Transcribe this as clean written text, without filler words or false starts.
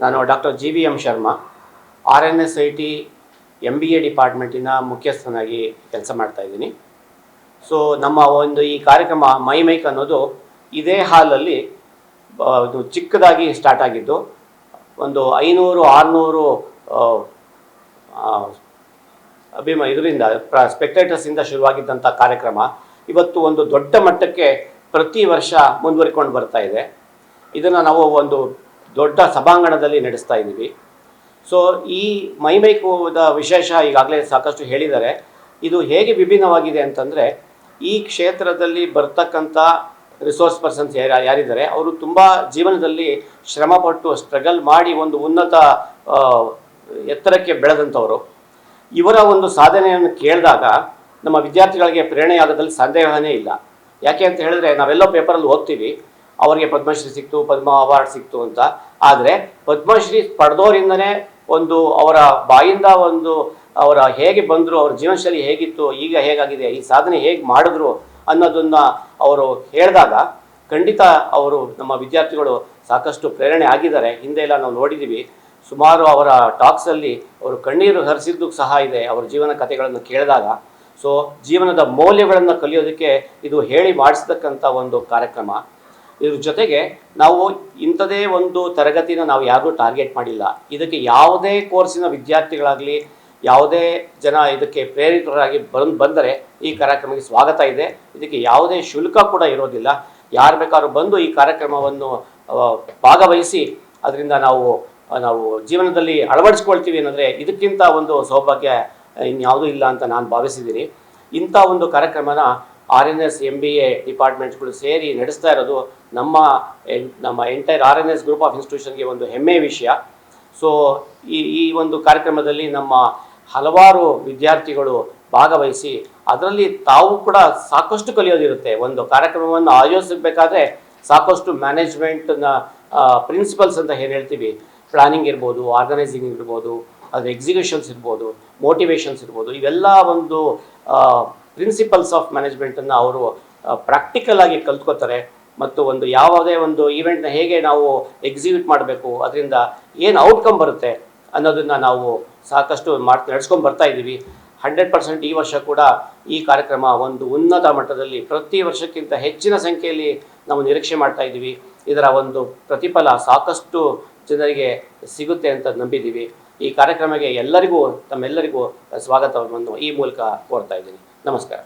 ನಾನು doctor GVM Sharma, RNSIT MBA ಡಿಪಾರ್ಟ್ಮೆಂಟಿನ ಮುಖ್ಯಸ್ಥನಾಗಿ ಕೆಲಸ ಮಾಡ್ತಾ ಇದ್ದೀನಿ. ಸೊ ನಮ್ಮ ಒಂದು ಈ ಕಾರ್ಯಕ್ರಮ ಮೈಕ್ ಅನ್ನೋದು ಇದೇ ಹಾಲಲ್ಲಿ ಇದು ಚಿಕ್ಕದಾಗಿ ಸ್ಟಾರ್ಟ್ ಆಗಿದ್ದು, ಒಂದು 500-600 ಇದರಿಂದ ಸ್ಪೆಕ್ಟೇಟರ್ಸಿಂದ ಶುರುವಾಗಿದ್ದಂಥ ಕಾರ್ಯಕ್ರಮ ಇವತ್ತು ಒಂದು ದೊಡ್ಡ ಮಟ್ಟಕ್ಕೆ ಪ್ರತಿ ವರ್ಷ ಮುಂದುವರಿಕೊಂಡು ಬರ್ತಾ ಇದೆ. ಇದನ್ನು ನಾವು ಒಂದು ದೊಡ್ಡ ಸಭಾಂಗಣದಲ್ಲಿ ನಡೆಸ್ತಾ ಇದ್ದೀವಿ. ಸೊ ಈ ಮೈಕದ ವಿಶೇಷ ಈಗಾಗಲೇ ಸಾಕಷ್ಟು ಹೇಳಿದ್ದಾರೆ. ಇದು ಹೇಗೆ ವಿಭಿನ್ನವಾಗಿದೆ ಅಂತಂದರೆ, ಈ ಕ್ಷೇತ್ರದಲ್ಲಿ ಬರ್ತಕ್ಕಂಥ ರಿಸೋರ್ಸ್ ಪರ್ಸನ್ಸ್ ಯಾರಿದ್ದಾರೆ ಅವರು ತುಂಬ ಜೀವನದಲ್ಲಿ ಶ್ರಮಪಟ್ಟು ಸ್ಟ್ರಗಲ್ ಮಾಡಿ ಒಂದು ಉನ್ನತ ಎತ್ತರಕ್ಕೆ ಬೆಳೆದಂಥವರು. ಇವರ ಒಂದು ಸಾಧನೆಯನ್ನು ಕೇಳಿದಾಗ ನಮ್ಮ ವಿದ್ಯಾರ್ಥಿಗಳಿಗೆ ಪ್ರೇರಣೆಯಾಗೋದ್ರಲ್ಲಿ ಸಂದೇಹನೇ ಇಲ್ಲ. ಯಾಕೆ ಅಂತ ಹೇಳಿದ್ರೆ, ನಾವೆಲ್ಲೋ ಪೇಪರಲ್ಲಿ ಓದ್ತೀವಿ ಅವರಿಗೆ ಪದ್ಮಶ್ರೀ ಸಿಕ್ತು, ಪದ್ಮ ಅವಾರ್ಡ್ ಸಿಕ್ತು ಅಂತ. ಆದರೆ ಪದ್ಮಶ್ರೀ ಪಡೆದವರಿಂದನೇ ಒಂದು ಅವರ ಬಾಯಿಂದ ಒಂದು ಅವರ ಹೇಗೆ ಬಂದರು, ಅವ್ರ ಜೀವನಶೈಲಿ ಹೇಗಿತ್ತು, ಈಗ ಹೇಗಾಗಿದೆ, ಈ ಸಾಧನೆ ಹೇಗೆ ಮಾಡಿದ್ರು ಅನ್ನೋದನ್ನು ಅವರು ಹೇಳಿದಾಗ ಖಂಡಿತ ಅವರು ನಮ್ಮ ವಿದ್ಯಾರ್ಥಿಗಳು ಸಾಕಷ್ಟು ಪ್ರೇರಣೆ ಆಗಿದ್ದಾರೆ. ಹಿಂದೆ ಎಲ್ಲ ನಾವು ನೋಡಿದ್ದೀವಿ, ಸುಮಾರು ಅವರ ಟಾಕ್ಸಲ್ಲಿ ಅವರು ಕಣ್ಣೀರು ಹರಿಸಿದ್ದು ಸಹ ಇದೆ ಅವರ ಜೀವನ ಕಥೆಗಳನ್ನು ಕೇಳಿದಾಗ. ಸೊ ಜೀವನದ ಮೌಲ್ಯಗಳನ್ನು ಕಲಿಯೋದಕ್ಕೆ ಇದು ಹೇಳಿ ಮಾಡಿಸ್ತಕ್ಕಂಥ ಒಂದು ಕಾರ್ಯಕ್ರಮ. ಇದ್ರ ಜೊತೆಗೆ ನಾವು ಇಂಥದೇ ಒಂದು ತರಗತಿನ ನಾವು ಯಾರಿಗೂ ಟಾರ್ಗೆಟ್ ಮಾಡಿಲ್ಲ. ಇದಕ್ಕೆ ಯಾವುದೇ ಕೋರ್ಸಿನ ವಿದ್ಯಾರ್ಥಿಗಳಾಗಲಿ ಯಾವುದೇ ಜನ ಇದಕ್ಕೆ ಪ್ರೇರಿತರಾಗಿ ಬಂದರೆ ಈ ಕಾರ್ಯಕ್ರಮಕ್ಕೆ ಸ್ವಾಗತ ಇದೆ. ಇದಕ್ಕೆ ಯಾವುದೇ ಶುಲ್ಕ ಕೂಡ ಇರೋದಿಲ್ಲ. ಯಾರು ಬೇಕಾದ್ರೂ ಬಂದು ಈ ಕಾರ್ಯಕ್ರಮವನ್ನು ಭಾಗವಹಿಸಿ ಅದರಿಂದ ನಾವು ಜೀವನದಲ್ಲಿ ಅಳವಡಿಸ್ಕೊಳ್ತೀವಿ ಅನ್ನೋದ್ರೆ ಇದಕ್ಕಿಂತ ಒಂದು ಸೌಭಾಗ್ಯ ಇನ್ಯಾವುದೂ ಇಲ್ಲ ಅಂತ ನಾನು ಭಾವಿಸಿದ್ದೀನಿ. ಇಂಥ ಒಂದು ಕಾರ್ಯಕ್ರಮನ RNS MBA ಡಿಪಾರ್ಟ್ಮೆಂಟ್ಸ್ಗಳು ಸೇರಿ ನಡೆಸ್ತಾ ಇರೋದು ನಮ್ಮ ಎಂಟೈರ್ RNS ಗ್ರೂಪ್ ಆಫ್ ಇನ್ಸ್ಟಿಟ್ಯೂಷನ್ಗೆ ಒಂದು ಹೆಮ್ಮೆಯ ವಿಷಯ. ಸೊ ಈ ಒಂದು ಕಾರ್ಯಕ್ರಮದಲ್ಲಿ ನಮ್ಮ ಹಲವಾರು ವಿದ್ಯಾರ್ಥಿಗಳು ಭಾಗವಹಿಸಿ ಅದರಲ್ಲಿ ತಾವು ಕೂಡ ಸಾಕಷ್ಟು ಕಲಿಯೋದಿರುತ್ತೆ. ಒಂದು ಕಾರ್ಯಕ್ರಮವನ್ನು ಆಯೋಜಿಸಬೇಕಾದ್ರೆ ಸಾಕಷ್ಟು ಮ್ಯಾನೇಜ್ಮೆಂಟ್ನ ಪ್ರಿನ್ಸಿಪಲ್ಸ್ ಅಂತ ಏನು ಹೇಳ್ತೀವಿ, ಪ್ಲಾನಿಂಗ್ ಇರ್ಬೋದು, ಆರ್ಗನೈಸಿಂಗ್ ಇರ್ಬೋದು, ಅದು ಎಕ್ಸಿಕ್ಯೂಷನ್ಸ್ ಇರ್ಬೋದು, ಮೋಟಿವೇಶನ್ಸ್ ಇರ್ಬೋದು, ಇವೆಲ್ಲ ಒಂದು ಪ್ರಿನ್ಸಿಪಲ್ಸ್ ಆಫ್ ಮ್ಯಾನೇಜ್ಮೆಂಟನ್ನು ಅವರು ಪ್ರಾಕ್ಟಿಕಲ್ ಆಗಿ ಕಲ್ತ್ಕೋತಾರೆ. ಮತ್ತು ಒಂದು ಯಾವುದೇ ಒಂದು ಈವೆಂಟ್ನ ಹೇಗೆ ನಾವು ಎಕ್ಸಿಕ್ಯೂಟ್ ಮಾಡಬೇಕು, ಅದರಿಂದ ಏನು ಔಟ್ಕಮ್ ಬರುತ್ತೆ ಅನ್ನೋದನ್ನು ನಾವು ಸಾಕಷ್ಟು ನಡೆಸ್ಕೊಂಡು ಬರ್ತಾ ಇದ್ದೀವಿ. 100% ಈ ವರ್ಷ ಕೂಡ ಈ ಕಾರ್ಯಕ್ರಮ ಒಂದು ಉನ್ನತ ಮಟ್ಟದಲ್ಲಿ ಪ್ರತಿ ವರ್ಷಕ್ಕಿಂತ ಹೆಚ್ಚಿನ ಸಂಖ್ಯೆಯಲ್ಲಿ ನಾವು ನಿರೀಕ್ಷೆ ಮಾಡ್ತಾ ಇದ್ದೀವಿ. ಇದರ ಒಂದು ಪ್ರತಿಫಲ ಸಾಕಷ್ಟು ಜನರಿಗೆ ಸಿಗುತ್ತೆ ಅಂತ ನಂಬಿದ್ದೀವಿ. ಈ ಕಾರ್ಯಕ್ರಮಕ್ಕೆ ತಮ್ಮೆಲ್ಲರಿಗೂ ಸ್ವಾಗತವನ್ನು ಈ ಮೂಲಕ ಕೋರ್ತಾ ಇದ್ದೀನಿ. ನಮಸ್ಕಾರ.